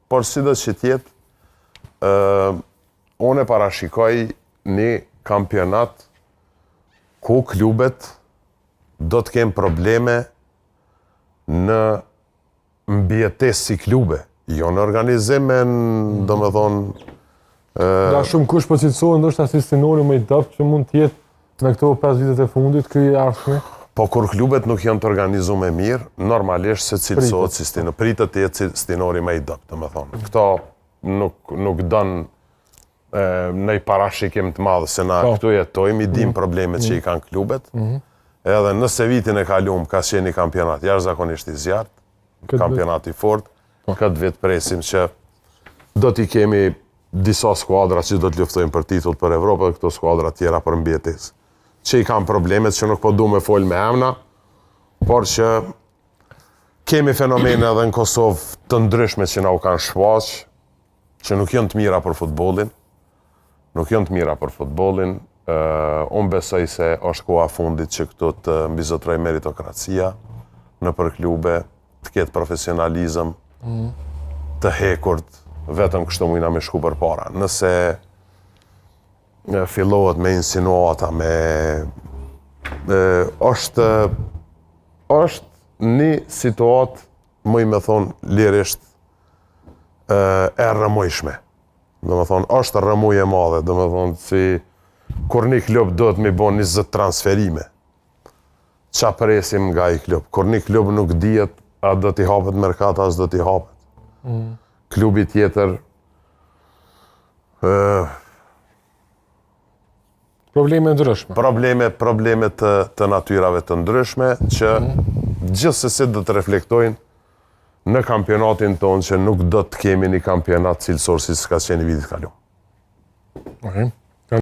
por si do që tjetë, unë e parashikoj një kampionat ku klubet do të kemë probleme në mbjetesë si klube, jo në organizimin, do me thonë... Da shumë kush po cilësohen ndoshta si scenariu më i dobët që mund të jetë në këto 5 vitet e fundit ky i ardhshëm. Po kur klubet nuk janë të organizuar mirë, normalisht se cilësohet si scenariu, pritet të jetë scenariu më i dobët, do me thonë. Këto nuk don në i parashikim të madh se na këtu jetojmë, i dim problemet që i kanë klubet. Edhe nëse vitin e kaluam ka qenë një kampionat jashtëzakonisht i zjarrt, kampionat i fortë, këtë vit presim që do t'i kemi disa skuadra që do të luftojnë për titull për Evropë dhe këto skuadra tjera për mbjetesë. Që i kanë problemet që nuk po du me fol me emna, por që kemi fenomene edhe në Kosovë të ndryshme që na u kanë shfaq, që nuk janë të mira për futbollin. Unë besoj se është koha fundit që këtu të mbizotroj meritokracia në për klube, të ketë profesionalizëm, të hekurt, vetëm kështu mujna me shku për para. Nëse fillohet me insinuata, është një situatë, muj me thonë lirisht, e rrëmujshme. Do me thonë, është rrëmuj e madhe, do me thonë, si kur një klub do të mi bon 20 transferime, qa presim nga i klub. Kur një klub nuk dihet, a do t'i hapet merkat, as do t'i hapet. Klubi tjetër... Probleme ndryshme. Probleme të natyrave të ndryshme, që gjithsesi do të reflektojnë në kampionatin tonë që nuk do të kemi një kampionat cilësor si s'ka qenë i vitit kaluar.